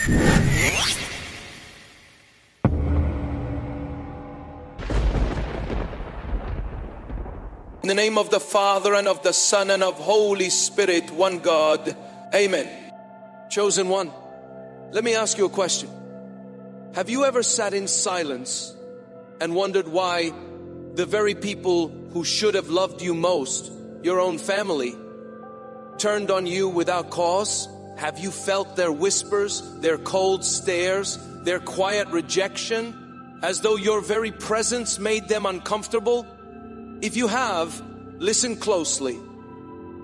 In the name of the Father, and of the Son, and of Holy Spirit, one God. Amen. Chosen one, let me ask you a question. Have you ever sat in silence and wondered why the very people who should have loved you most, your own family, turned on you without cause? Have you felt their whispers, their cold stares, their quiet rejection, as though your very presence made them uncomfortable? If you have, listen closely.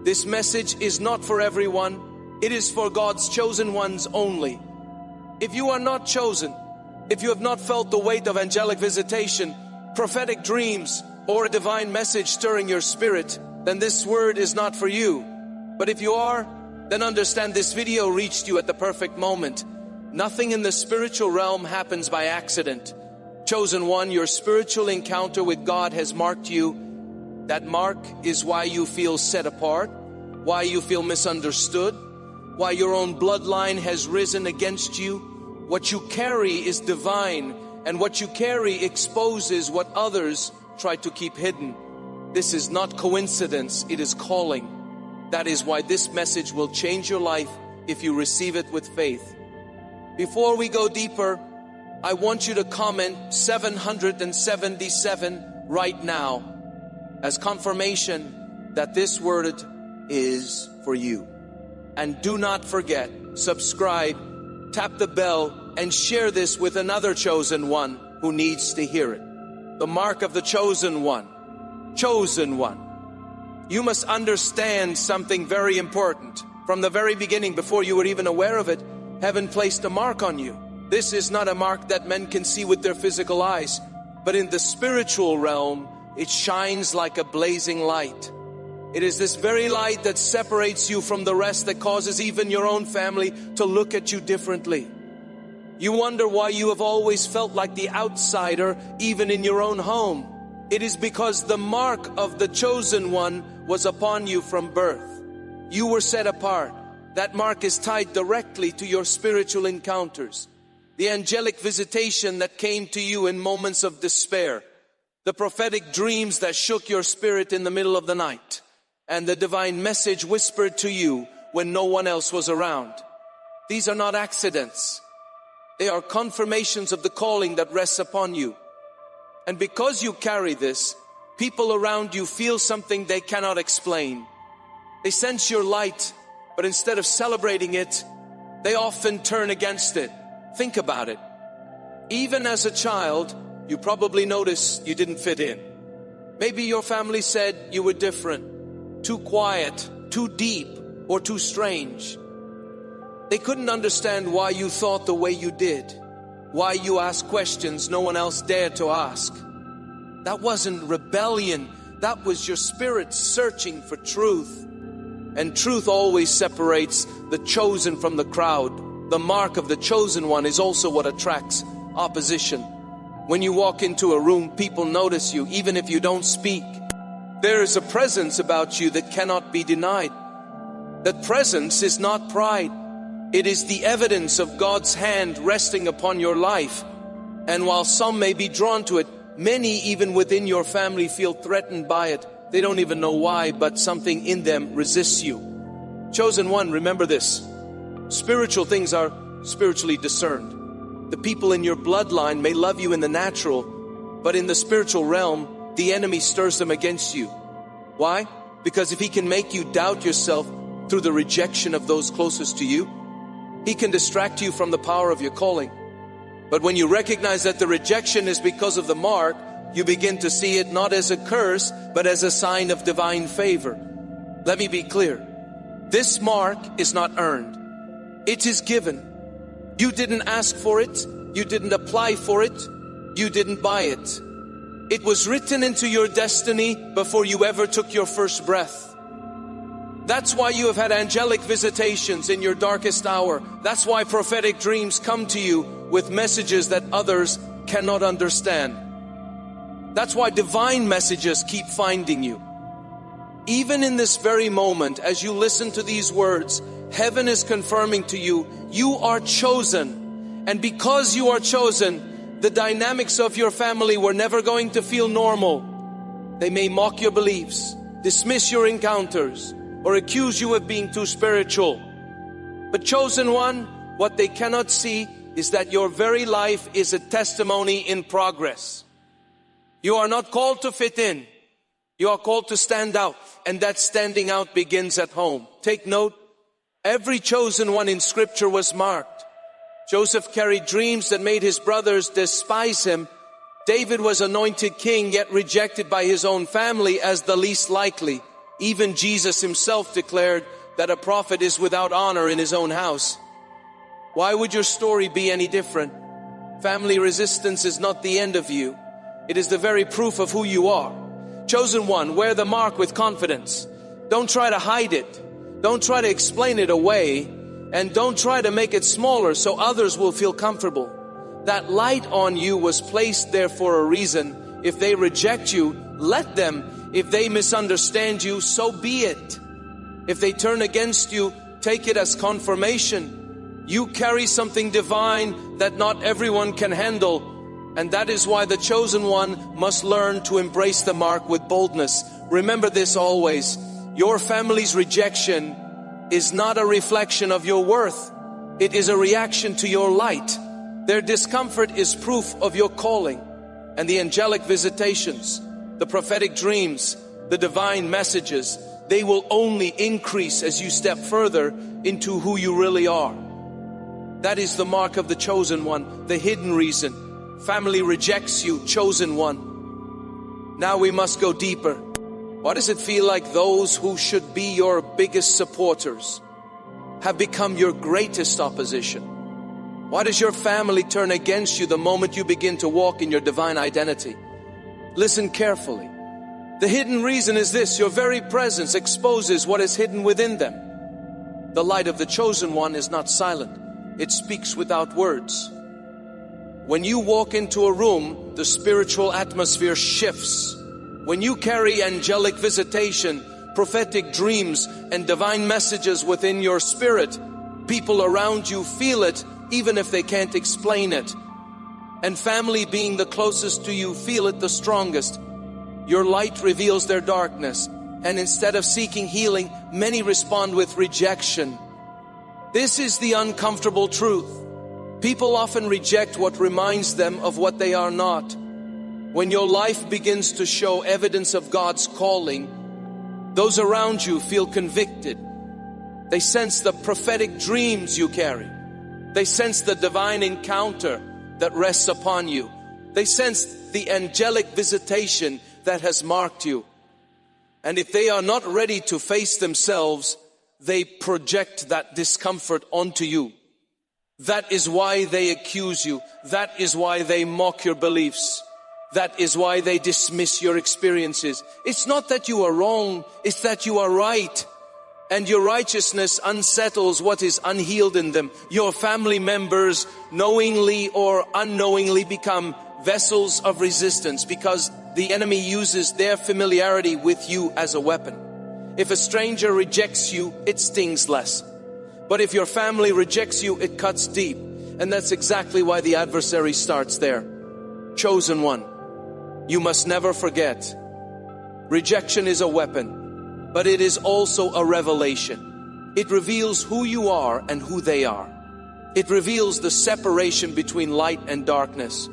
This message is not for everyone. It is for God's chosen ones only. If you are not chosen, if you have not felt the weight of angelic visitation, prophetic dreams, or a divine message stirring your spirit, then this word is not for you. But if you are, then understand this video reached you at the perfect moment. Nothing in the spiritual realm happens by accident. Chosen one, your spiritual encounter with God has marked you. That mark is why you feel set apart, why you feel misunderstood, why your own bloodline has risen against you. What you carry is divine, and what you carry exposes what others try to keep hidden. This is not coincidence, it is calling. That is why this message will change your life if you receive it with faith. Before we go deeper, I want you to comment 777 right now as confirmation that this word is for you. And do not forget, subscribe, tap the bell, and share this with another chosen one who needs to hear it. The mark of the chosen one. Chosen one. You must understand something very important. From the very beginning, before you were even aware of it, heaven placed a mark on you. This is not a mark that men can see with their physical eyes, but in the spiritual realm, it shines like a blazing light. It is this very light that separates you from the rest, that causes even your own family to look at you differently. You wonder why you have always felt like the outsider, even in your own home. It is because the mark of the chosen one was upon you from birth. You were set apart. That mark is tied directly to your spiritual encounters. The angelic visitation that came to you in moments of despair. The prophetic dreams that shook your spirit in the middle of the night. And the divine message whispered to you when no one else was around. These are not accidents. They are confirmations of the calling that rests upon you. And because you carry this, people around you feel something they cannot explain. They sense your light, but instead of celebrating it, they often turn against it. Think about it. Even as a child, you probably noticed you didn't fit in. Maybe your family said you were different, too quiet, too deep, or too strange. They couldn't understand why you thought the way you did, why you asked questions no one else dared to ask. That wasn't rebellion, that was your spirit searching for truth. And truth always separates the chosen from the crowd. The mark of the chosen one is also what attracts opposition. When you walk into a room, people notice you, even if you don't speak. There is a presence about you that cannot be denied. That presence is not pride. It is the evidence of God's hand resting upon your life. And while some may be drawn to it, many even within your family feel threatened by it. They don't even know why, but something in them resists you. Chosen one, remember this. Spiritual things are spiritually discerned. The people in your bloodline may love you in the natural, but in the spiritual realm, the enemy stirs them against you. Why? Because if he can make you doubt yourself through the rejection of those closest to you, he can distract you from the power of your calling. But when you recognize that the rejection is because of the mark, you begin to see it not as a curse, but as a sign of divine favor. Let me be clear. This mark is not earned. It is given. You didn't ask for it. You didn't apply for it. You didn't buy it. It was written into your destiny before you ever took your first breath. That's why you have had angelic visitations in your darkest hour. That's why prophetic dreams come to you with messages that others cannot understand. That's why divine messages keep finding you. Even in this very moment, as you listen to these words, heaven is confirming to you, you are chosen. And because you are chosen, the dynamics of your family were never going to feel normal. They may mock your beliefs, dismiss your encounters, or accuse you of being too spiritual. But chosen one, what they cannot see is that your very life is a testimony in progress. You are not called to fit in. You are called to stand out. And that standing out begins at home. Take note, every chosen one in Scripture was marked. Joseph carried dreams that made his brothers despise him. David was anointed king, yet rejected by his own family as the least likely. Even Jesus himself declared that a prophet is without honor in his own house. Why would your story be any different? Family resistance is not the end of you. It is the very proof of who you are. Chosen one, wear the mark with confidence. Don't try to hide it. Don't try to explain it away. And don't try to make it smaller so others will feel comfortable. That light on you was placed there for a reason. If they reject you, let them. If they misunderstand you, so be it. If they turn against you, take it as confirmation. You carry something divine that not everyone can handle. And that is why the chosen one must learn to embrace the mark with boldness. Remember this always. Your family's rejection is not a reflection of your worth. It is a reaction to your light. Their discomfort is proof of your calling. And the angelic visitations, the prophetic dreams, the divine messages, they will only increase as you step further into who you really are. That is the mark of the chosen one, the hidden reason. Family rejects you, chosen one. Now we must go deeper. What does it feel like those who should be your biggest supporters have become your greatest opposition? Why does your family turn against you the moment you begin to walk in your divine identity? Listen carefully. The hidden reason is this: your very presence exposes what is hidden within them. The light of the chosen one is not silent. It speaks without words. When you walk into a room, the spiritual atmosphere shifts. When you carry angelic visitation, prophetic dreams, and divine messages within your spirit, people around you feel it even if they can't explain it. And family, being the closest to you, feel it the strongest. Your light reveals their darkness, and instead of seeking healing, many respond with rejection. This is the uncomfortable truth. People often reject what reminds them of what they are not. When your life begins to show evidence of God's calling, those around you feel convicted. They sense the prophetic dreams you carry. They sense the divine encounter that rests upon you. They sense the angelic visitation that has marked you. And if they are not ready to face themselves, they project that discomfort onto you. That is why they accuse you. That is why they mock your beliefs. That is why they dismiss your experiences. It's not that you are wrong, it's that you are right. And your righteousness unsettles what is unhealed in them. Your family members knowingly or unknowingly become vessels of resistance because the enemy uses their familiarity with you as a weapon. If a stranger rejects you, it stings less. But if your family rejects you, it cuts deep. And that's exactly why the adversary starts there. Chosen one, you must never forget, rejection is a weapon, but it is also a revelation. It reveals who you are and who they are. It reveals the separation between light and darkness.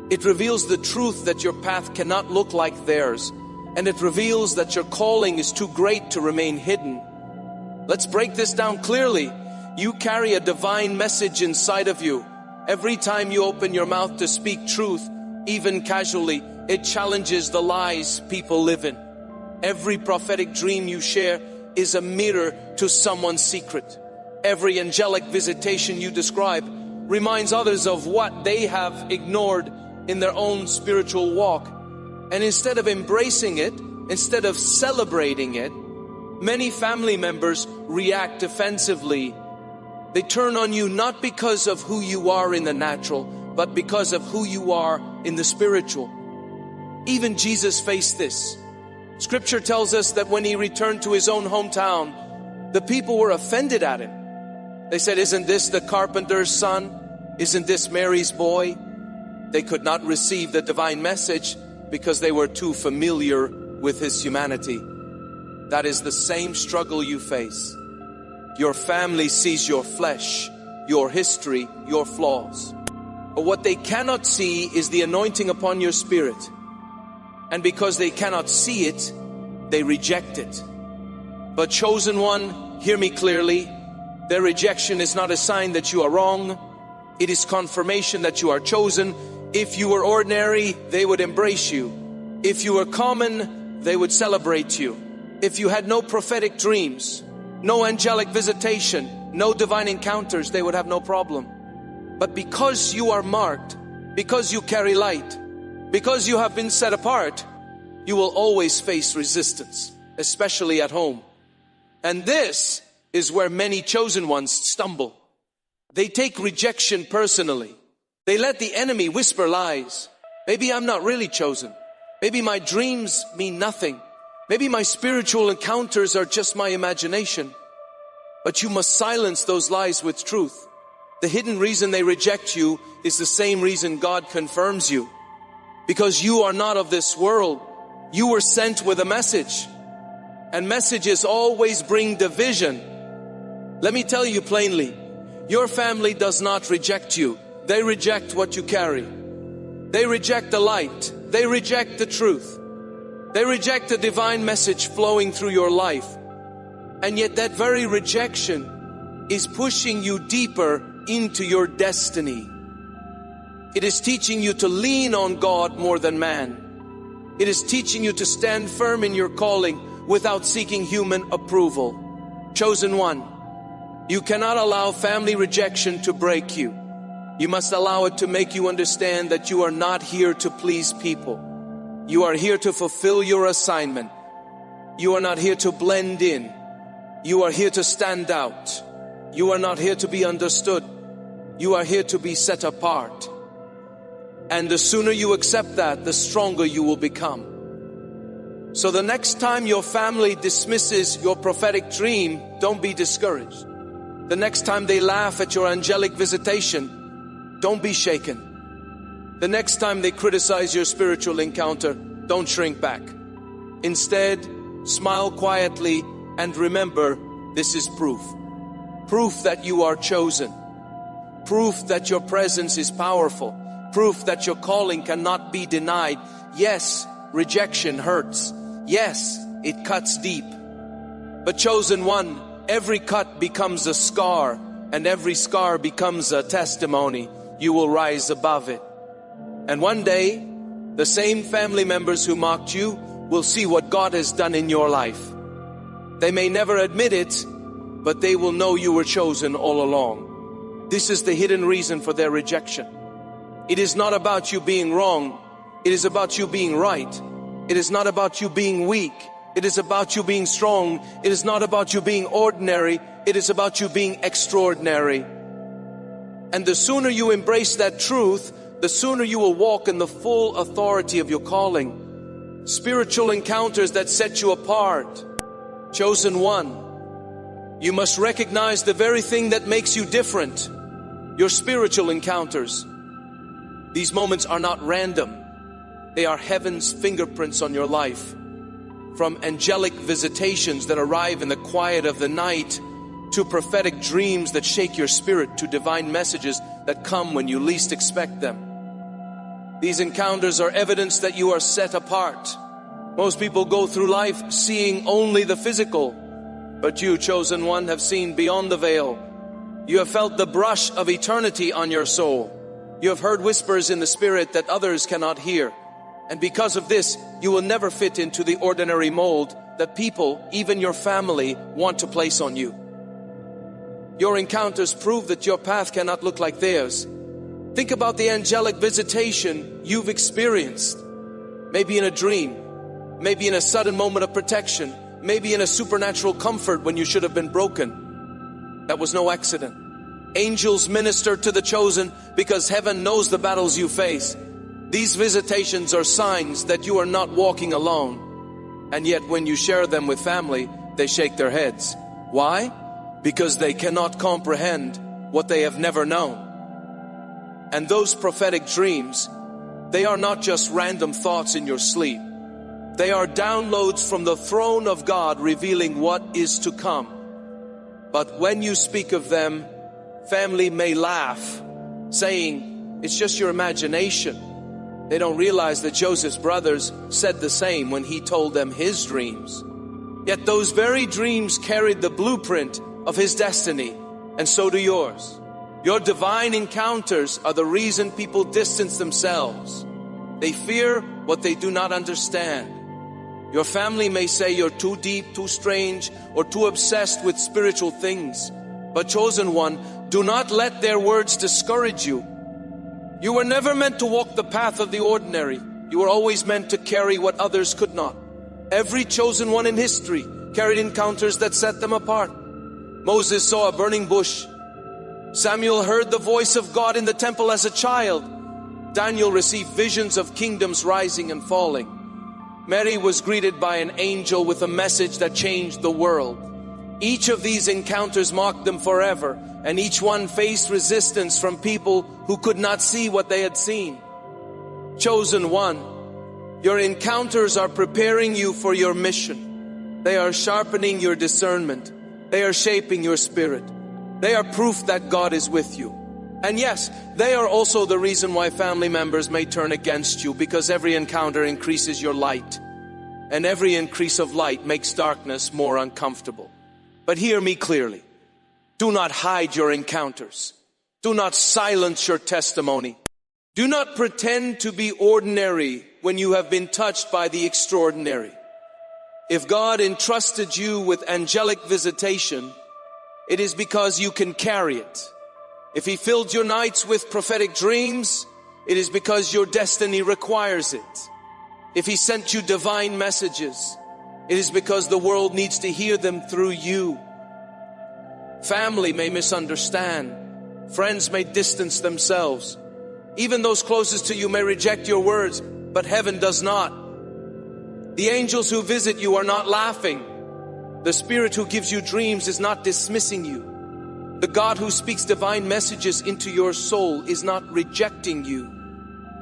It reveals the truth that your path cannot look like theirs. And it reveals that your calling is too great to remain hidden. Let's break this down clearly. You carry a divine message inside of you. Every time you open your mouth to speak truth, even casually, it challenges the lies people live in. Every prophetic dream you share is a mirror to someone's secret. Every angelic visitation you describe reminds others of what they have ignored in their own spiritual walk. And instead of embracing it, instead of celebrating it, many family members react defensively. They turn on you not because of who you are in the natural, but because of who you are in the spiritual. Even Jesus faced this. Scripture tells us that when he returned to his own hometown, the people were offended at him. They said, isn't this the carpenter's son? Isn't this Mary's boy? They could not receive the divine message because they were too familiar with his humanity. That is the same struggle you face. Your family sees your flesh, your history, your flaws. But what they cannot see is the anointing upon your spirit. And because they cannot see it, they reject it. But chosen one, hear me clearly. Their rejection is not a sign that you are wrong. It is confirmation that you are chosen. If you were ordinary, they would embrace you. If you were common, they would celebrate you. If you had no prophetic dreams, no angelic visitation, no divine encounters, they would have no problem. But because you are marked, because you carry light, because you have been set apart, you will always face resistance, especially at home. And this is where many chosen ones stumble. They take rejection personally. They let the enemy whisper lies. Maybe I'm not really chosen. Maybe my dreams mean nothing. Maybe my spiritual encounters are just my imagination. But you must silence those lies with truth. The hidden reason they reject you is the same reason God confirms you. Because you are not of this world. You were sent with a message. And messages always bring division. Let me tell you plainly, your family does not reject you. They reject what you carry. They reject the light. They reject the truth. They reject the divine message flowing through your life. And yet that very rejection is pushing you deeper into your destiny. It is teaching you to lean on God more than man. It is teaching you to stand firm in your calling without seeking human approval. Chosen one, you cannot allow family rejection to break you. You must allow it to make you understand that you are not here to please people. You are here to fulfill your assignment. You are not here to blend in. You are here to stand out. You are not here to be understood. You are here to be set apart. And the sooner you accept that, the stronger you will become. So the next time your family dismisses your prophetic dream, don't be discouraged. The next time they laugh at your angelic visitation, don't be shaken. The next time they criticize your spiritual encounter, don't shrink back. Instead, smile quietly and remember, this is proof. Proof that you are chosen. Proof that your presence is powerful. Proof that your calling cannot be denied. Yes, rejection hurts. Yes, it cuts deep. But chosen one, every cut becomes a scar, and every scar becomes a testimony. You will rise above it. And one day, the same family members who mocked you will see what God has done in your life. They may never admit it, but they will know you were chosen all along. This is the hidden reason for their rejection. It is not about you being wrong. It is about you being right. It is not about you being weak. It is about you being strong. It is not about you being ordinary. It is about you being extraordinary. And the sooner you embrace that truth, the sooner you will walk in the full authority of your calling. Spiritual encounters that set you apart. Chosen one, you must recognize the very thing that makes you different. Your spiritual encounters. These moments are not random. They are heaven's fingerprints on your life. From angelic visitations that arrive in the quiet of the night, to prophetic dreams that shake your spirit, to divine messages that come when you least expect them. These encounters are evidence that you are set apart. Most people go through life seeing only the physical, but you, chosen one, have seen beyond the veil. You have felt the brush of eternity on your soul. You have heard whispers in the spirit that others cannot hear. And because of this, you will never fit into the ordinary mold that people, even your family, want to place on you. Your encounters prove that your path cannot look like theirs. Think about the angelic visitation you've experienced. Maybe in a dream, maybe in a sudden moment of protection, maybe in a supernatural comfort when you should have been broken. That was no accident. Angels minister to the chosen because heaven knows the battles you face. These visitations are signs that you are not walking alone. And yet when you share them with family, they shake their heads. Why? because they cannot comprehend what they have never known. And those prophetic dreams, they are not just random thoughts in your sleep. They are downloads from the throne of God revealing what is to come. But when you speak of them, family may laugh, saying, it's just your imagination. They don't realize that Joseph's brothers said the same when he told them his dreams. Yet those very dreams carried the blueprint of his destiny, and so do yours. Your divine encounters are the reason people distance themselves. They fear what they do not understand. Your family may say you're too deep, too strange, or too obsessed with spiritual things. But chosen one, do not let their words discourage you. You were never meant to walk the path of the ordinary. You were always meant to carry what others could not. Every chosen one in history carried encounters that set them apart. Moses saw a burning bush. Samuel heard the voice of God in the temple as a child. Daniel received visions of kingdoms rising and falling. Mary was greeted by an angel with a message that changed the world. Each of these encounters marked them forever, and each one faced resistance from people who could not see what they had seen. Chosen one, your encounters are preparing you for your mission. They are sharpening your discernment. They are shaping your spirit. They are proof that God is with you. And yes, they are also the reason why family members may turn against you, because every encounter increases your light. And every increase of light makes darkness more uncomfortable. But hear me clearly. Do not hide your encounters. Do not silence your testimony. Do not pretend to be ordinary when you have been touched by the extraordinary. If God entrusted you with angelic visitation, it is because you can carry it. If He filled your nights with prophetic dreams, it is because your destiny requires it. If He sent you divine messages, it is because the world needs to hear them through you. Family may misunderstand. Friends may distance themselves. Even those closest to you may reject your words, but heaven does not. The angels who visit you are not laughing. The Spirit who gives you dreams is not dismissing you. The God who speaks divine messages into your soul is not rejecting you.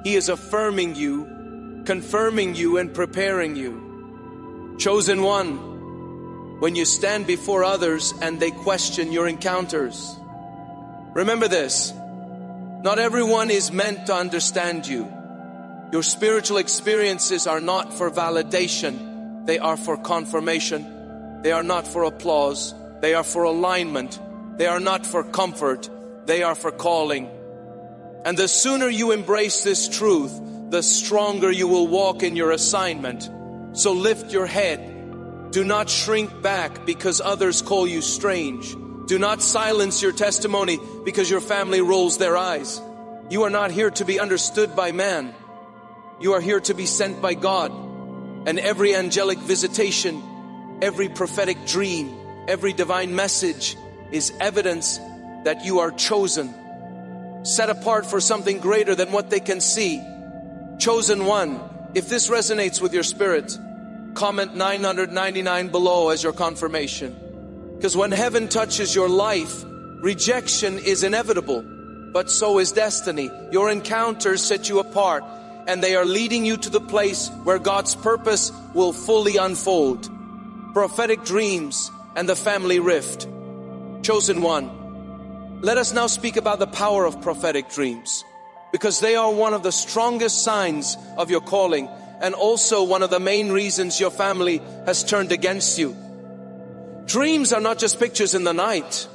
He is affirming you, confirming you, and preparing you. Chosen one, when you stand before others and they question your encounters, remember this: not everyone is meant to understand you. Your spiritual experiences are not for validation. They are for confirmation. They are not for applause. They are for alignment. They are not for comfort. They are for calling. And the sooner you embrace this truth, the stronger you will walk in your assignment. So lift your head. Do not shrink back because others call you strange. Do not silence your testimony because your family rolls their eyes. You are not here to be understood by man. You are here to be sent by God. And every angelic visitation, every prophetic dream, every divine message is evidence that you are chosen, set apart for something greater than what they can see. Chosen one. If this resonates with your spirit, comment 999 below as your confirmation. Because when heaven touches your life, rejection is inevitable, but so is destiny. Your encounters set you apart, and they are leading you to the place where God's purpose will fully unfold. Prophetic dreams and the family rift. Chosen one, let us now speak about the power of prophetic dreams, because they are one of the strongest signs of your calling, and also one of the main reasons your family has turned against you. Dreams are not just pictures in the night.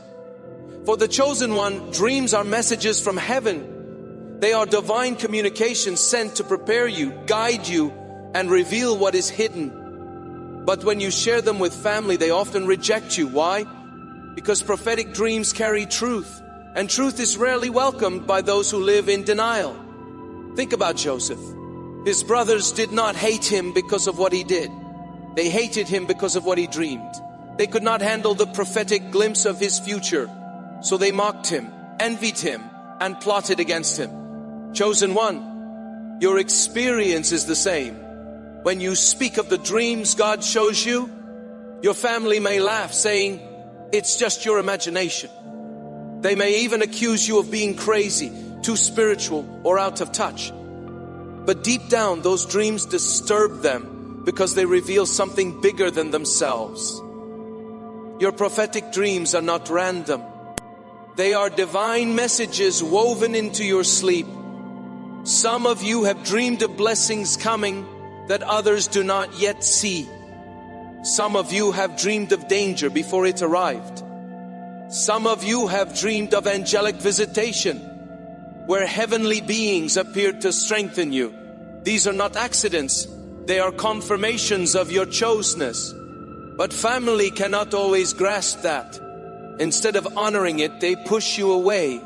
For the chosen one, dreams are messages from heaven. They are divine communications sent to prepare you, guide you, and reveal what is hidden. But when you share them with family, they often reject you. Why? Because prophetic dreams carry truth, and truth is rarely welcomed by those who live in denial. Think about Joseph. His brothers did not hate him because of what he did. They hated him because of what he dreamed. They could not handle the prophetic glimpse of his future, so they mocked him, envied him, and plotted against him. Chosen one, your experience is the same. When you speak of the dreams God shows you, your family may laugh, saying, it's just your imagination. They may even accuse you of being crazy, too spiritual, or out of touch. But deep down, those dreams disturb them because they reveal something bigger than themselves. Your prophetic dreams are not random. They are divine messages woven into your sleep. Some of you have dreamed of blessings coming that others do not yet see. Some of you have dreamed of danger before it arrived. Some of you have dreamed of angelic visitation, where heavenly beings appeared to strengthen you. These are not accidents. They are confirmations of your choseness. But family cannot always grasp that. Instead of honoring it, they push you away.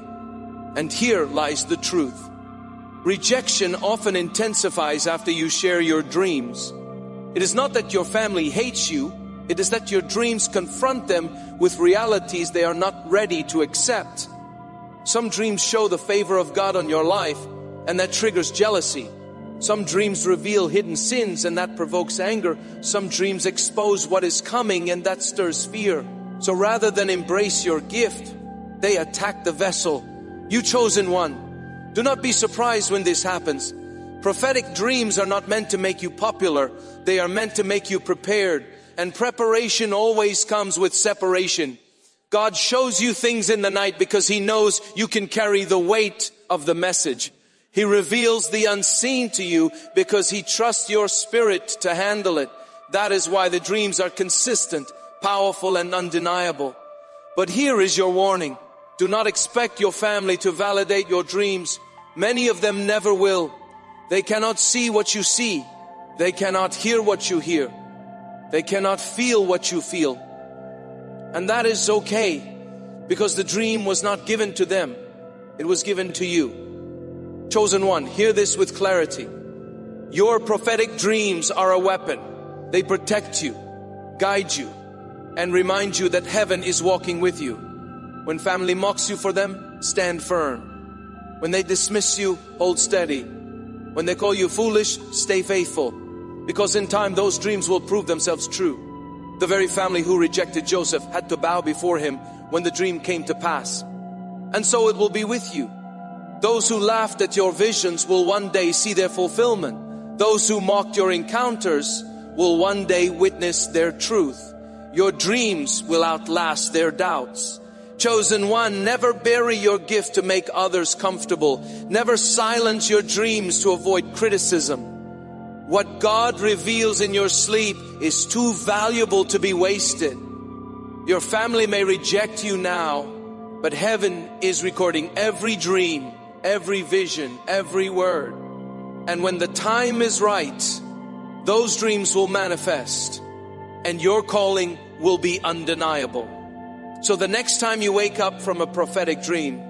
And here lies the truth. Rejection often intensifies after you share your dreams. It is not that your family hates you. It is that your dreams confront them with realities they are not ready to accept. Some dreams show the favor of God on your life, and that triggers jealousy. Some dreams reveal hidden sins, and that provokes anger. Some dreams expose what is coming, and that stirs fear. So rather than embrace your gift, they attack the vessel. You chosen one, do not be surprised when this happens. Prophetic dreams are not meant to make you popular. They are meant to make you prepared. And preparation always comes with separation. God shows you things in the night because He knows you can carry the weight of the message. He reveals the unseen to you because He trusts your spirit to handle it. That is why the dreams are consistent, powerful, and undeniable. But here is your warning. Do not expect your family to validate your dreams. Many of them never will. They cannot see what you see. They cannot hear what you hear. They cannot feel what you feel. And that is okay, because the dream was not given to them. It was given to you. Chosen one, hear this with clarity. Your prophetic dreams are a weapon. They protect you, guide you, and remind you that heaven is walking with you. When family mocks you for them, stand firm. When they dismiss you, hold steady. When they call you foolish, stay faithful. Because in time, those dreams will prove themselves true. The very family who rejected Joseph had to bow before him when the dream came to pass. And so it will be with you. Those who laughed at your visions will one day see their fulfillment. Those who mocked your encounters will one day witness their truth. Your dreams will outlast their doubts. Chosen one, never bury your gift to make others comfortable. Never silence your dreams to avoid criticism. What God reveals in your sleep is too valuable to be wasted. Your family may reject you now, but heaven is recording every dream, every vision, every word. And when the time is right, those dreams will manifest, and your calling will be undeniable. So the next time you wake up from a prophetic dream,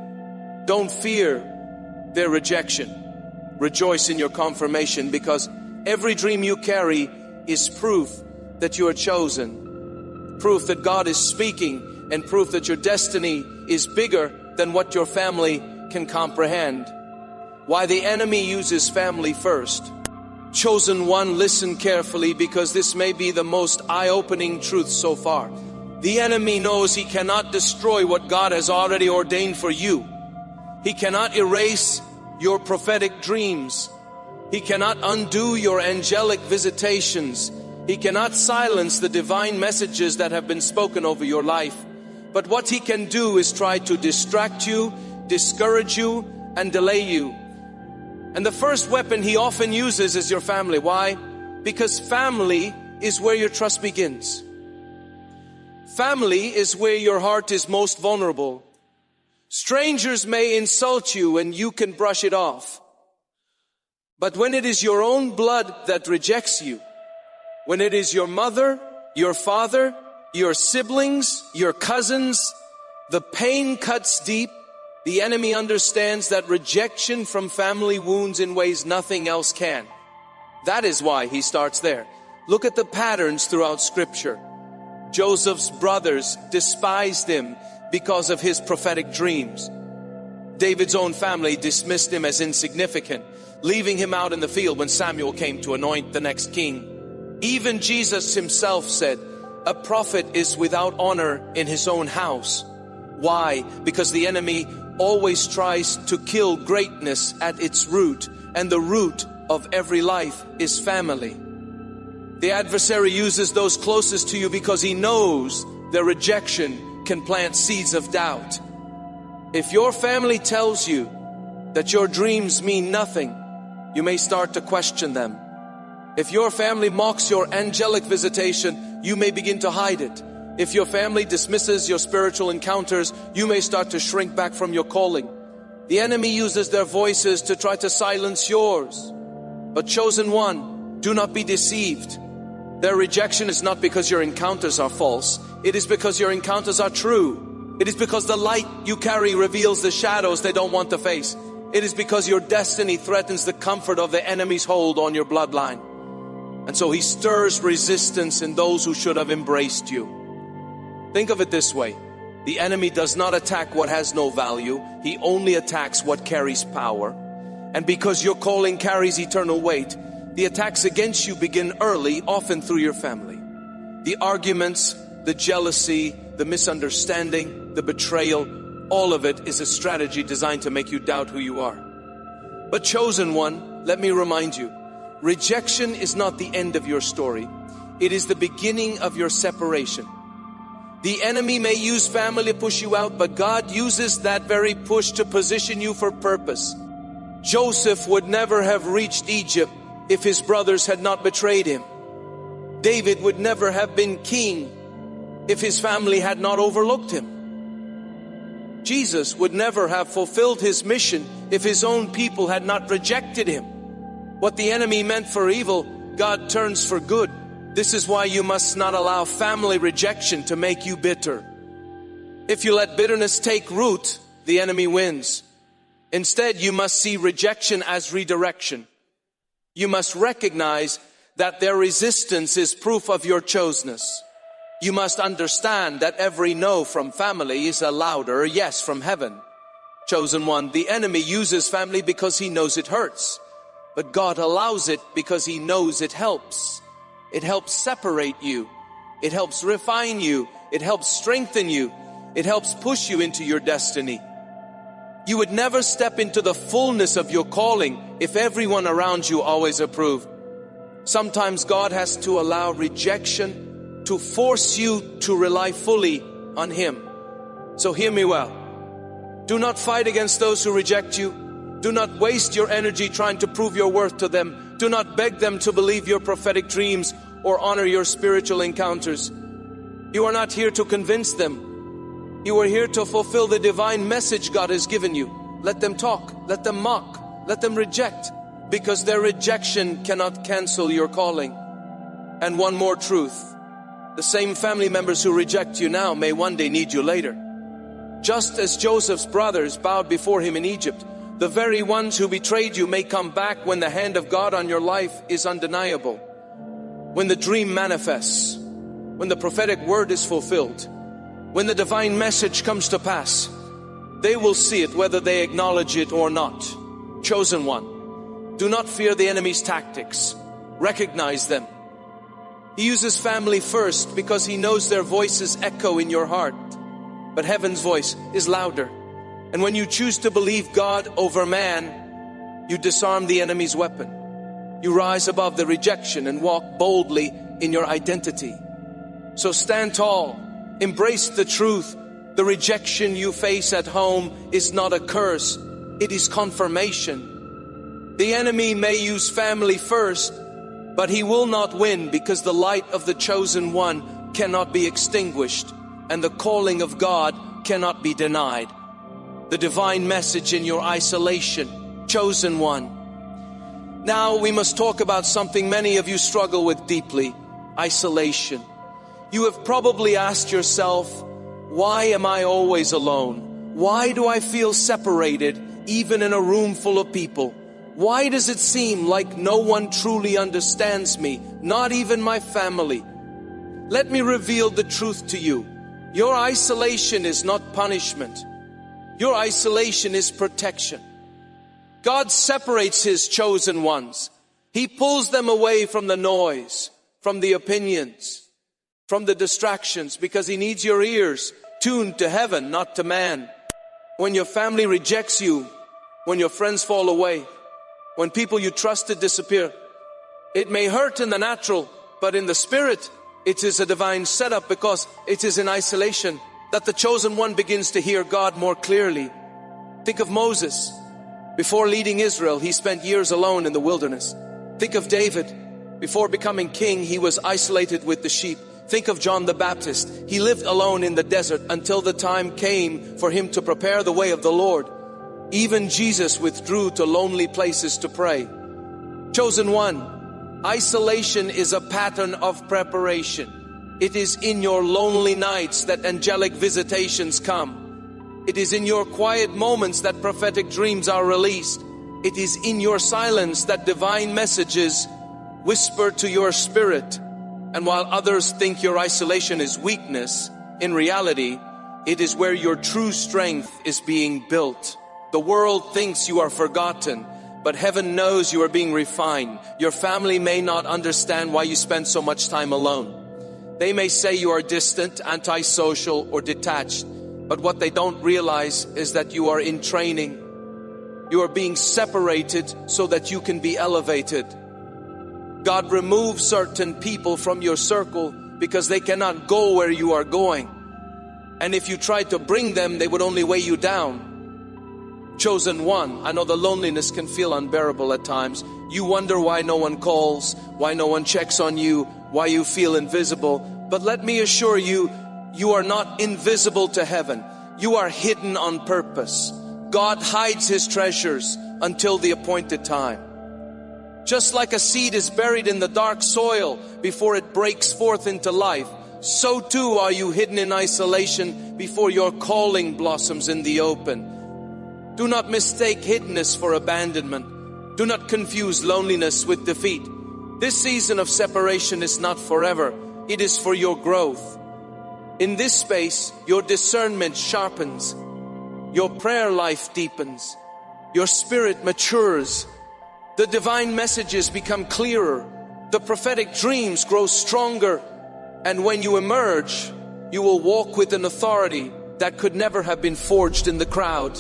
don't fear their rejection. Rejoice in your confirmation, because every dream you carry is proof that you are chosen. Proof that God is speaking, and proof that your destiny is bigger than what your family can comprehend. Why the enemy uses family first. Chosen one, listen carefully, because this may be the most eye-opening truth so far. The enemy knows he cannot destroy what God has already ordained for you. He cannot erase your prophetic dreams. He cannot undo your angelic visitations. He cannot silence the divine messages that have been spoken over your life. But what he can do is try to distract you, discourage you, and delay you. And the first weapon he often uses is your family. Why? Because family is where your trust begins. Family is where your heart is most vulnerable. Strangers may insult you and you can brush it off. But when it is your own blood that rejects you, when it is your mother, your father, your siblings, your cousins, the pain cuts deep. The enemy understands that rejection from family wounds in ways nothing else can. That is why he starts there. Look at the patterns throughout Scripture. Joseph's brothers despised him because of his prophetic dreams. David's own family dismissed him as insignificant, leaving him out in the field when Samuel came to anoint the next king. Even Jesus himself said, A prophet is without honor in his own house. Why? Because the enemy always tries to kill greatness at its root, and the root of every life is family. The adversary uses those closest to you because he knows their rejection can plant seeds of doubt. If your family tells you that your dreams mean nothing, you may start to question them. If your family mocks your angelic visitation, you may begin to hide it. If your family dismisses your spiritual encounters, you may start to shrink back from your calling. The enemy uses their voices to try to silence yours. But chosen one, do not be deceived. Their rejection is not because your encounters are false. It is because your encounters are true. It is because the light you carry reveals the shadows they don't want to face. It is because your destiny threatens the comfort of the enemy's hold on your bloodline. And so he stirs resistance in those who should have embraced you. Think of it this way. The enemy does not attack what has no value. He only attacks what carries power. And because your calling carries eternal weight, the attacks against you begin early, often through your family. The arguments, the jealousy, the misunderstanding, the betrayal, all of it is a strategy designed to make you doubt who you are. But chosen one, let me remind you, rejection is not the end of your story. It is the beginning of your separation. The enemy may use family to push you out, but God uses that very push to position you for purpose. Joseph would never have reached Egypt if his brothers had not betrayed him. David would never have been king if his family had not overlooked him. Jesus would never have fulfilled his mission if his own people had not rejected him. What the enemy meant for evil, God turns for good. This is why you must not allow family rejection to make you bitter. If you let bitterness take root, the enemy wins. Instead, you must see rejection as redirection. You must recognize that their resistance is proof of your chosenness. You must understand that every no from family is a louder yes from heaven. Chosen one, the enemy uses family because he knows it hurts. But God allows it because he knows it helps. It helps separate you. It helps refine you. It helps strengthen you. It helps push you into your destiny. You would never step into the fullness of your calling if everyone around you always approved. Sometimes God has to allow rejection to force you to rely fully on Him. So hear me well. Do not fight against those who reject you. Do not waste your energy trying to prove your worth to them. Do not beg them to believe your prophetic dreams or honor your spiritual encounters. You are not here to convince them. You are here to fulfill the divine message God has given you. Let them talk. Let them mock. Let them reject. Because their rejection cannot cancel your calling. And one more truth. The same family members who reject you now may one day need you later. Just as Joseph's brothers bowed before him in Egypt, the very ones who betrayed you may come back when the hand of God on your life is undeniable. When the dream manifests, when the prophetic word is fulfilled, when the divine message comes to pass, they will see it whether they acknowledge it or not. Chosen one, do not fear the enemy's tactics. Recognize them. He uses family first because he knows their voices echo in your heart. But heaven's voice is louder. And when you choose to believe God over man, you disarm the enemy's weapon. You rise above the rejection and walk boldly in your identity. So stand tall. Embrace the truth. The rejection you face at home is not a curse. It is confirmation. The enemy may use family first, but he will not win because the light of the chosen one cannot be extinguished and the calling of God cannot be denied. The divine message in your isolation, chosen one. Now we must talk about something many of you struggle with deeply, isolation. You have probably asked yourself, why am I always alone? Why do I feel separated even in a room full of people? Why does it seem like no one truly understands me, not even my family? Let me reveal the truth to you. Your isolation is not punishment. Your isolation is protection. God separates His chosen ones. He pulls them away from the noise, from the opinions, from the distractions, because He needs your ears tuned to heaven, not to man. When your family rejects you, when your friends fall away, when people you trusted disappear, it may hurt in the natural, but in the spirit, it is a divine setup, because it is in isolation that the chosen one begins to hear God more clearly. Think of Moses. Before leading Israel, he spent years alone in the wilderness. Think of David. Before becoming king, he was isolated with the sheep. Think of John the Baptist. He lived alone in the desert until the time came for him to prepare the way of the Lord. Even Jesus withdrew to lonely places to pray. Chosen one, isolation is a pattern of preparation. It is in your lonely nights that angelic visitations come. It is in your quiet moments that prophetic dreams are released. It is in your silence that divine messages whisper to your spirit. And while others think your isolation is weakness, in reality, it is where your true strength is being built. The world thinks you are forgotten, but heaven knows you are being refined. Your family may not understand why you spend so much time alone. They may say you are distant, antisocial, or detached, but what they don't realize is that you are in training. You are being separated so that you can be elevated. God removes certain people from your circle because they cannot go where you are going. And if you try to bring them, they would only weigh you down. Chosen one, I know the loneliness can feel unbearable at times. You wonder why no one calls, why no one checks on you, why you feel invisible. But let me assure you, you are not invisible to heaven. You are hidden on purpose. God hides His treasures until the appointed time. Just like a seed is buried in the dark soil before it breaks forth into life, so too are you hidden in isolation before your calling blossoms in the open. Do not mistake hiddenness for abandonment. Do not confuse loneliness with defeat. This season of separation is not forever. It is for your growth. In this space, your discernment sharpens. Your prayer life deepens. Your spirit matures. The divine messages become clearer. The prophetic dreams grow stronger. And when you emerge, you will walk with an authority that could never have been forged in the crowd.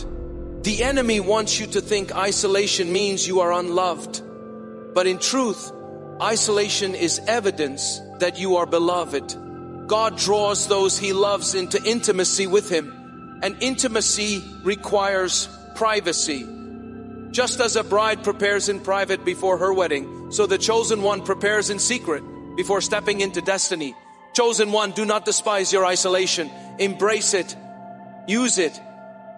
The enemy wants you to think isolation means you are unloved. But in truth, isolation is evidence that you are beloved. God draws those He loves into intimacy with Him. And intimacy requires privacy. Just as a bride prepares in private before her wedding, so the chosen one prepares in secret before stepping into destiny. Chosen one, do not despise your isolation. Embrace it. Use it.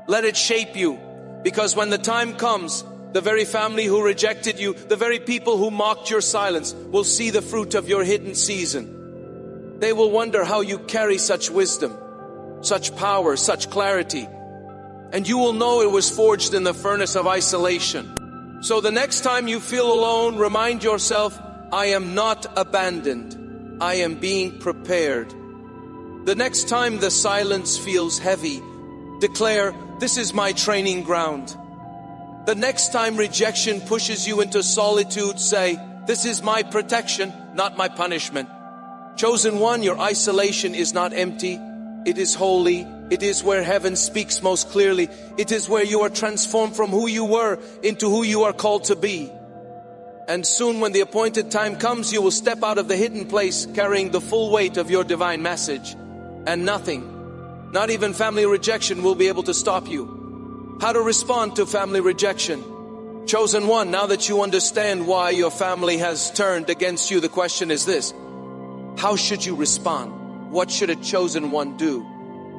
Let it shape you. Because when the time comes, the very family who rejected you, the very people who mocked your silence, will see the fruit of your hidden season. They will wonder how you carry such wisdom, such power, such clarity. And you will know it was forged in the furnace of isolation. So the next time you feel alone, remind yourself, I am not abandoned. I am being prepared. The next time the silence feels heavy, declare, this is my training ground. The next time rejection pushes you into solitude, say, this is my protection, not my punishment. Chosen one, your isolation is not empty. It is holy. It is where heaven speaks most clearly. It is where you are transformed from who you were into who you are called to be. And soon when the appointed time comes, you will step out of the hidden place carrying the full weight of your divine message. And nothing, not even family rejection, will be able to stop you. How to respond to family rejection? Chosen one, now that you understand why your family has turned against you, the question is this: how should you respond? What should a chosen one do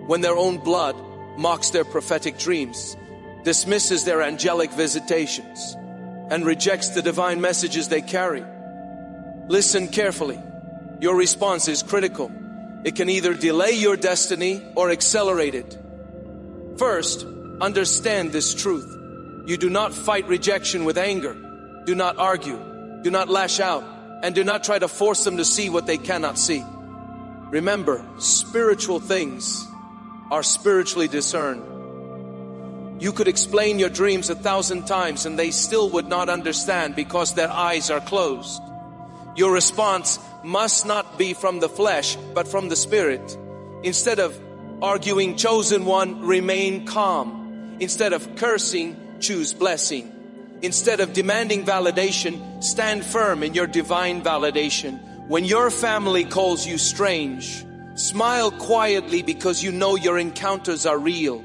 when their own blood mocks their prophetic dreams, dismisses their angelic visitations, and rejects the divine messages they carry? Listen carefully. Your response is critical. It can either delay your destiny or accelerate it. First, understand this truth. You do not fight rejection with anger. Do not argue. Do not lash out. And do not try to force them to see what they cannot see. Remember, spiritual things are spiritually discerned. You could explain your dreams 1,000 times and they still would not understand because their eyes are closed. Your response must not be from the flesh, but from the Spirit. Instead of arguing, chosen one, remain calm. Instead of cursing, choose blessing. Instead of demanding validation, stand firm in your divine validation. When your family calls you strange, smile quietly because you know your encounters are real.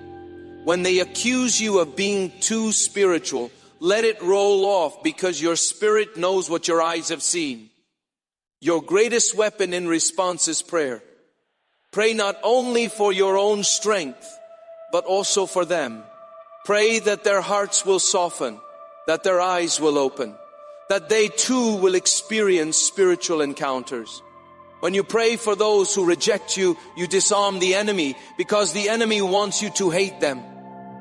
When they accuse you of being too spiritual, let it roll off because your spirit knows what your eyes have seen. Your greatest weapon in response is prayer. Pray not only for your own strength, but also for them. Pray that their hearts will soften, that their eyes will open, that they too will experience spiritual encounters. When you pray for those who reject you, you disarm the enemy, because the enemy wants you to hate them.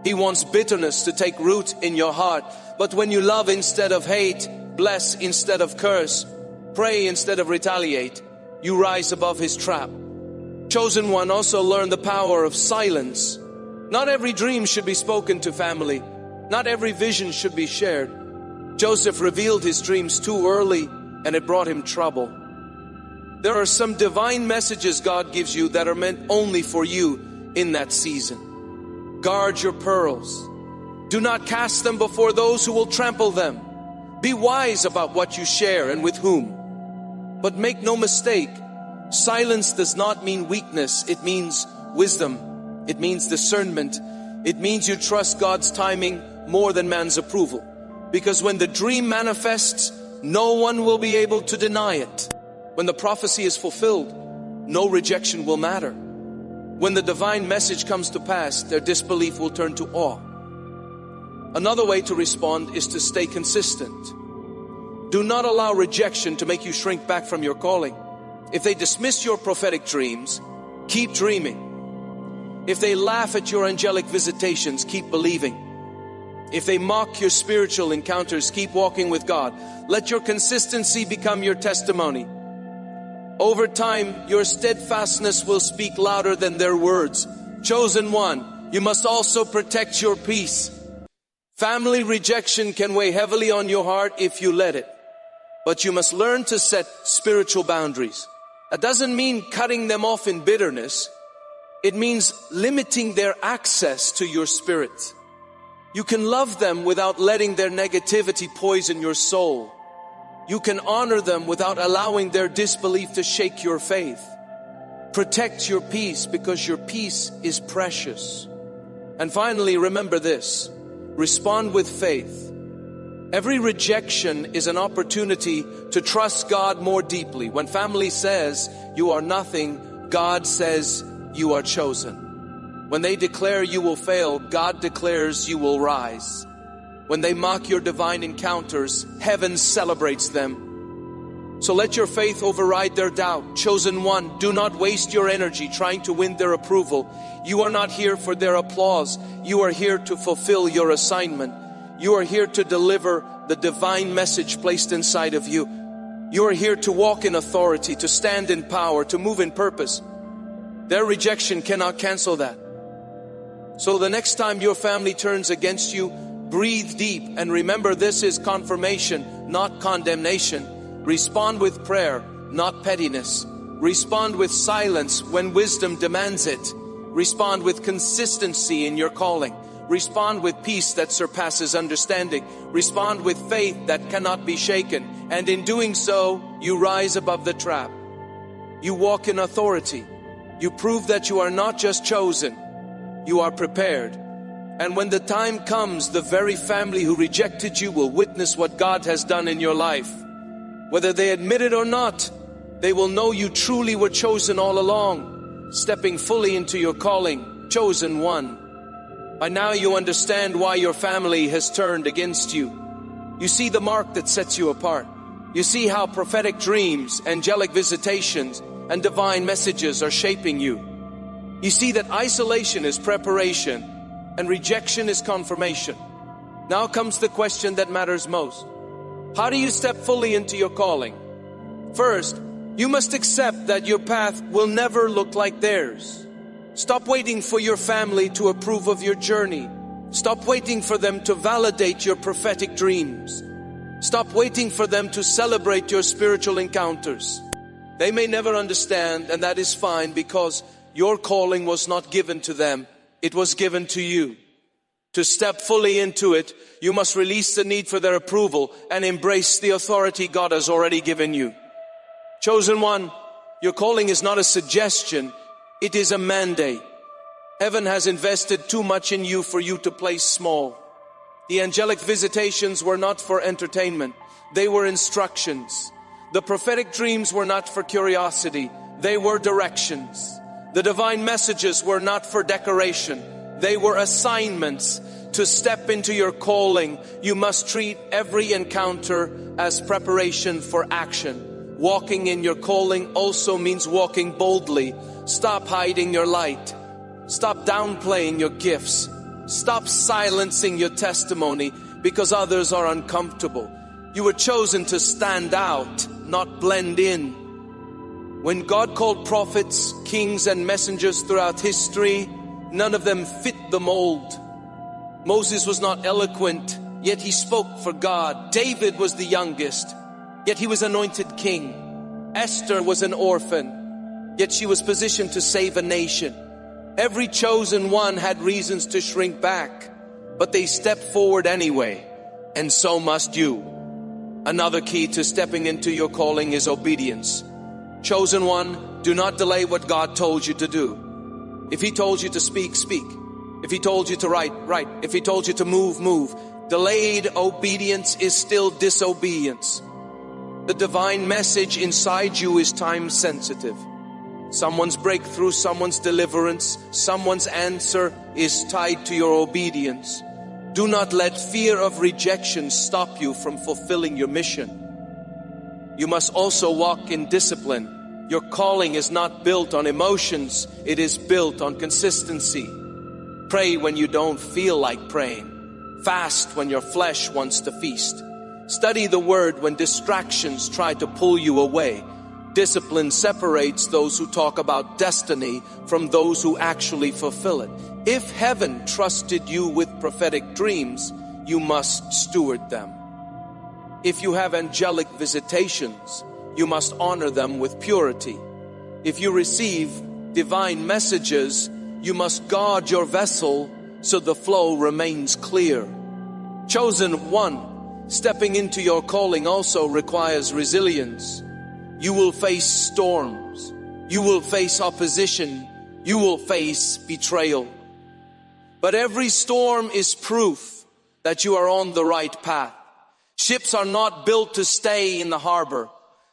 He wants bitterness to take root in your heart. But when you love instead of hate, bless instead of curse, pray instead of retaliate, you rise above his trap. Chosen one, also learn the power of silence. Not every dream should be spoken to family. Not every vision should be shared. Joseph revealed his dreams too early, and it brought him trouble. There are some divine messages God gives you that are meant only for you in that season. Guard your pearls. Do not cast them before those who will trample them. Be wise about what you share and with whom. But make no mistake, silence does not mean weakness. It means wisdom. It means discernment. It means you trust God's timing more than man's approval. Because when the dream manifests, no one will be able to deny it. When the prophecy is fulfilled, no rejection will matter. When the divine message comes to pass, their disbelief will turn to awe. Another way to respond is to stay consistent. Do not allow rejection to make you shrink back from your calling. If they dismiss your prophetic dreams, keep dreaming. If they laugh at your angelic visitations, keep believing. If they mock your spiritual encounters, keep walking with God. Let your consistency become your testimony. Over time, your steadfastness will speak louder than their words. Chosen one, you must also protect your peace. Family rejection can weigh heavily on your heart if you let it. But you must learn to set spiritual boundaries. That doesn't mean cutting them off in bitterness. It means limiting their access to your spirit. You can love them without letting their negativity poison your soul. You can honor them without allowing their disbelief to shake your faith. Protect your peace because your peace is precious. And finally, remember this. Respond with faith. Every rejection is an opportunity to trust God more deeply. When family says you are nothing, God says you are chosen. When they declare you will fail, God declares you will rise. When they mock your divine encounters, heaven celebrates them. So let your faith override their doubt. Chosen one, do not waste your energy trying to win their approval. You are not here for their applause. You are here to fulfill your assignment. You are here to deliver the divine message placed inside of you. You are here to walk in authority, to stand in power, to move in purpose. Their rejection cannot cancel that. So the next time your family turns against you, breathe deep and remember this is confirmation, not condemnation. Respond with prayer, not pettiness. Respond with silence when wisdom demands it. Respond with consistency in your calling. Respond with peace that surpasses understanding. Respond with faith that cannot be shaken. And in doing so, you rise above the trap. You walk in authority. You prove that you are not just chosen, you are prepared. And when the time comes, the very family who rejected you will witness what God has done in your life. Whether they admit it or not, they will know you truly were chosen all along, stepping fully into your calling, chosen one. By now you understand why your family has turned against you. You see the mark that sets you apart. You see how prophetic dreams, angelic visitations, and divine messages are shaping you. You see that isolation is preparation and rejection is confirmation. Now comes the question that matters most. How do you step fully into your calling? First, you must accept that your path will never look like theirs. Stop waiting for your family to approve of your journey. Stop waiting for them to validate your prophetic dreams. Stop waiting for them to celebrate your spiritual encounters. They may never understand, and that is fine, because your calling was not given to them. It was given to you. To step fully into it, you must release the need for their approval and embrace the authority God has already given you. Chosen one, your calling is not a suggestion, it is a mandate. Heaven has invested too much in you for you to play small. The angelic visitations were not for entertainment, they were instructions. The prophetic dreams were not for curiosity, they were directions. The divine messages were not for decoration, they were assignments. To step into your calling, you must treat every encounter as preparation for action. Walking in your calling also means walking boldly. Stop hiding your light. Stop downplaying your gifts. Stop silencing your testimony because others are uncomfortable. You were chosen to stand out, not blend in. When God called prophets, kings, and messengers throughout history, none of them fit the mold. Moses was not eloquent, yet he spoke for God. David was the youngest, yet he was anointed king. Esther was an orphan, yet she was positioned to save a nation. Every chosen one had reasons to shrink back, but they stepped forward anyway, and so must you. Another key to stepping into your calling is obedience. Chosen one, do not delay what God told you to do. If He told you to speak, speak. If He told you to write, write. If He told you to move, move. Delayed obedience is still disobedience. The divine message inside you is time sensitive. Someone's breakthrough, someone's deliverance, someone's answer is tied to your obedience. Do not let fear of rejection stop you from fulfilling your mission. You must also walk in discipline. Your calling is not built on emotions, it is built on consistency. Pray when you don't feel like praying. Fast when your flesh wants to feast. Study the word when distractions try to pull you away. Discipline separates those who talk about destiny from those who actually fulfill it. If heaven trusted you with prophetic dreams, you must steward them. If you have angelic visitations, you must honor them with purity. If you receive divine messages, you must guard your vessel so the flow remains clear. Chosen one, stepping into your calling also requires resilience. You will face storms. You will face opposition. You will face betrayal. But every storm is proof that you are on the right path. Ships are not built to stay in the harbor.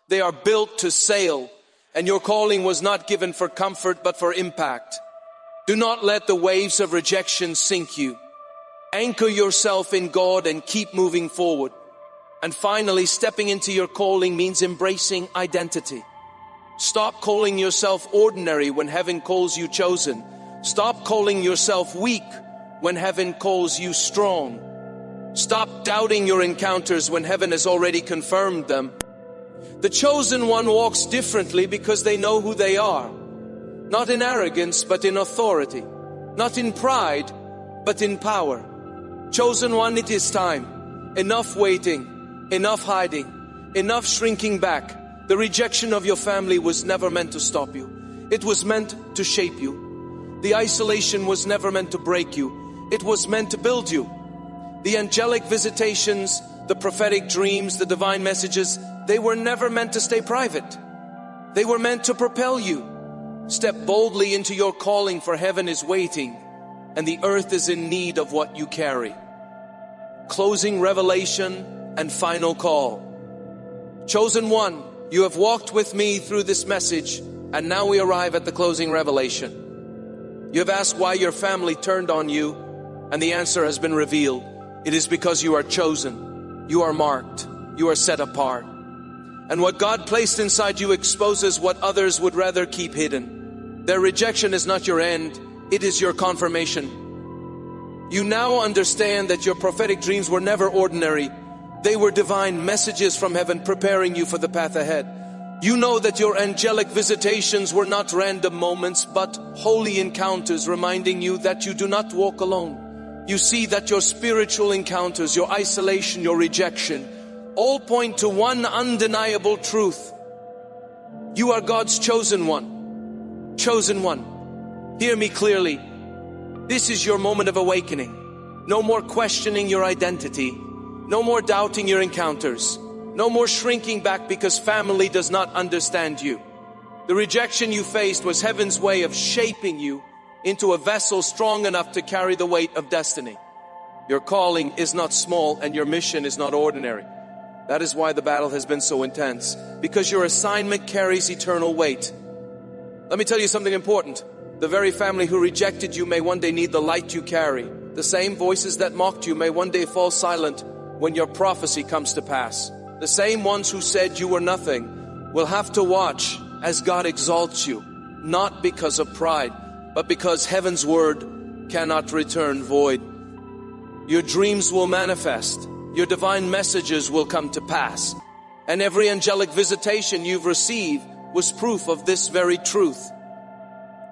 They are built to sail. And your calling was not given for comfort, but for impact. Do not let the waves of rejection sink you. Anchor yourself in God and keep moving forward. And finally, stepping into your calling means embracing identity. Stop calling yourself ordinary when heaven calls you chosen. Stop calling yourself weak when heaven calls you strong. Stop doubting your encounters when heaven has already confirmed them. The chosen one walks differently because they know who they are. Not in arrogance, but in authority. Not in pride, but in power. Chosen one, it is time. Enough waiting, enough hiding, enough shrinking back. The rejection of your family was never meant to stop you. It was meant to shape you. The isolation was never meant to break you. It was meant to build you. The angelic visitations, the prophetic dreams, the divine messages, they were never meant to stay private. They were meant to propel you. Step boldly into your calling, for heaven is waiting and the earth is in need of what you carry. Closing revelation and final call. Chosen one, you have walked with me through this message, and now we arrive at the closing revelation. You have asked why your family turned on you, and the answer has been revealed. It is because you are chosen, you are marked, you are set apart. And what God placed inside you exposes what others would rather keep hidden. Their rejection is not your end, it is your confirmation. You now understand that your prophetic dreams were never ordinary. They were divine messages from heaven preparing you for the path ahead. You know that your angelic visitations were not random moments, but holy encounters reminding you that you do not walk alone. You see that your spiritual encounters, your isolation, your rejection, all point to one undeniable truth. You are God's chosen one. Chosen one. Hear me clearly. This is your moment of awakening. No more questioning your identity. No more doubting your encounters. No more shrinking back because family does not understand you. The rejection you faced was heaven's way of shaping you into a vessel strong enough to carry the weight of destiny. Your calling is not small and your mission is not ordinary. That is why the battle has been so intense, because your assignment carries eternal weight. Let me tell you something important. The very family who rejected you may one day need the light you carry. The same voices that mocked you may one day fall silent when your prophecy comes to pass. The same ones who said you were nothing will have to watch as God exalts you, not because of pride, but because heaven's word cannot return void. Your dreams will manifest. Your divine messages will come to pass. And every angelic visitation you've received was proof of this very truth.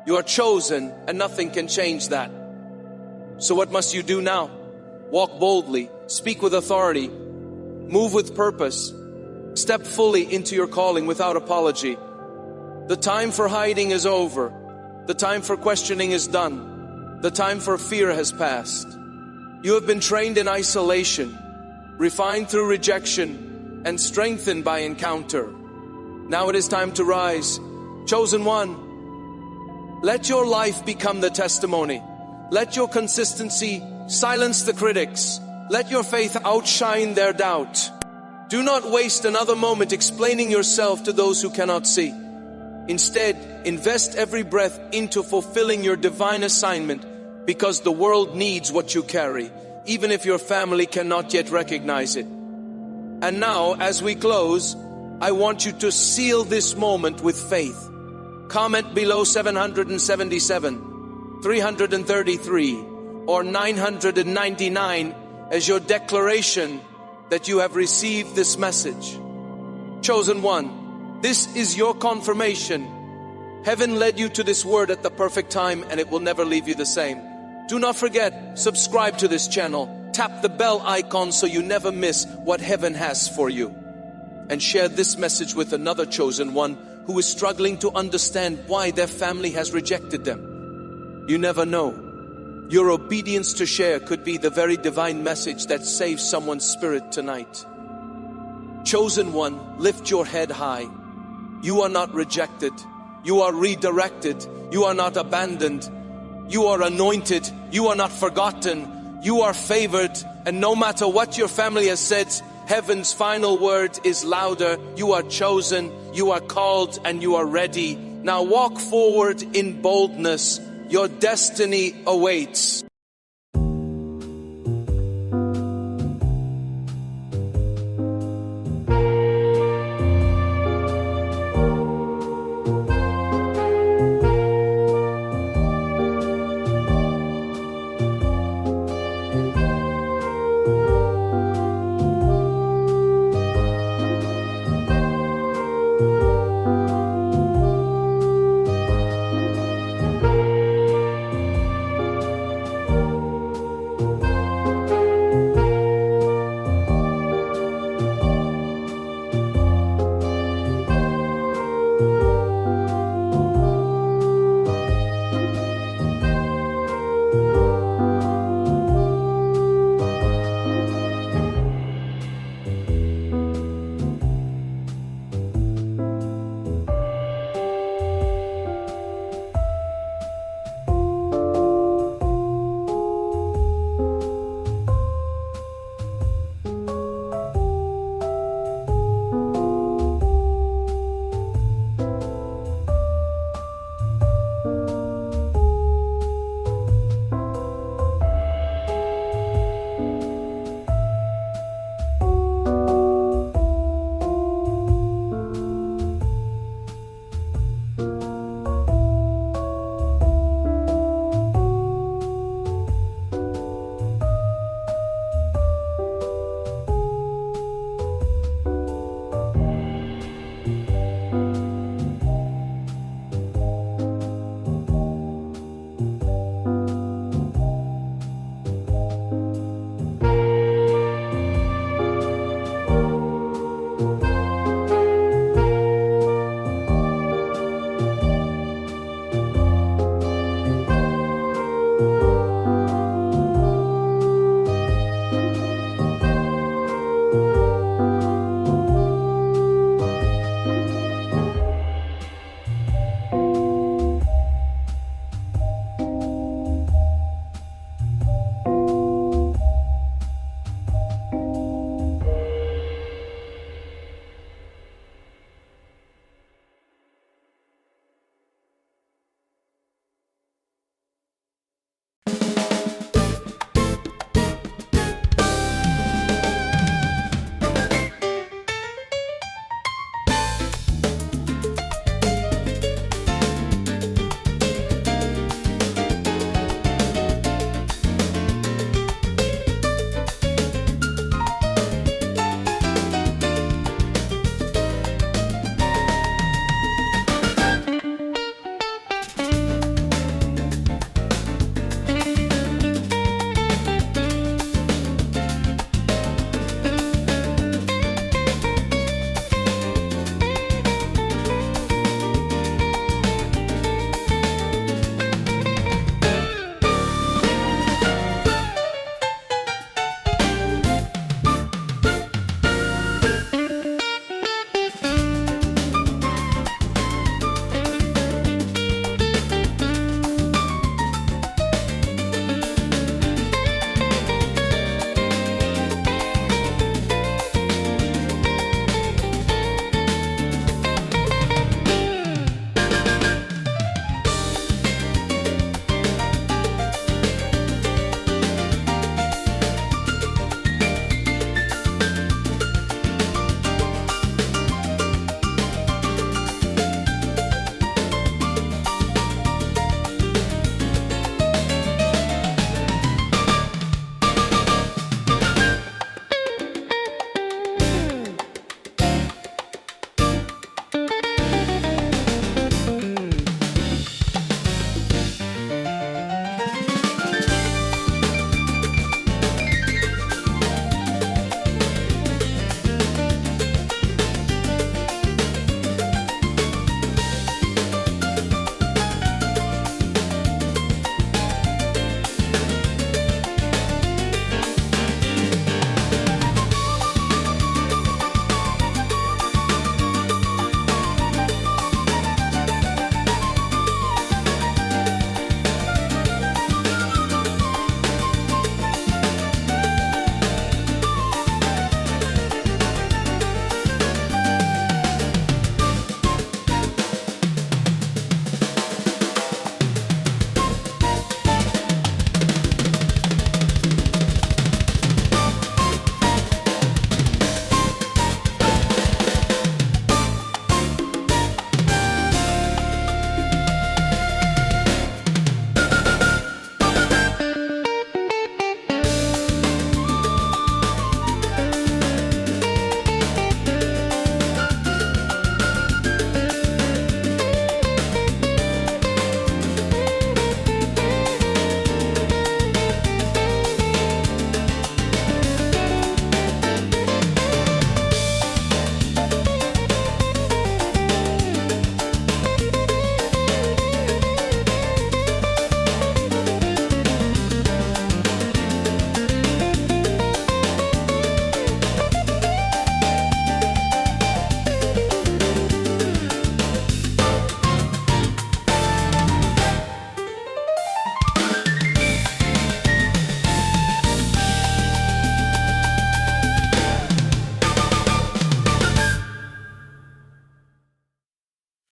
You are chosen and nothing can change that. So what must you do now? Walk boldly, speak with authority, move with purpose, step fully into your calling without apology. The time for hiding is over. The time for questioning is done. The time for fear has passed. You have been trained in isolation, refined through rejection, and strengthened by encounter. Now it is time to rise. Chosen one, let your life become the testimony. Let your consistency silence the critics. Let your faith outshine their doubt. Do not waste another moment explaining yourself to those who cannot see. Instead, invest every breath into fulfilling your divine assignment, because the world needs what you carry, even if your family cannot yet recognize it. And now, as we close, I want you to seal this moment with faith. Comment below 777, 333, or 999 as your declaration that you have received this message. Chosen one, this is your confirmation. Heaven led you to this word at the perfect time, and it will never leave you the same. Do not forget, subscribe to this channel. Tap the bell icon so you never miss what heaven has for you. And share this message with another chosen one who is struggling to understand why their family has rejected them. You never know. Your obedience to share could be the very divine message that saves someone's spirit tonight. Chosen one, lift your head high. You are not rejected. You are redirected. You are not abandoned. You are anointed. You are not forgotten. You are favored. And no matter what your family has said, heaven's final word is louder. You are chosen. You are called and you are ready. Now walk forward in boldness. Your destiny awaits.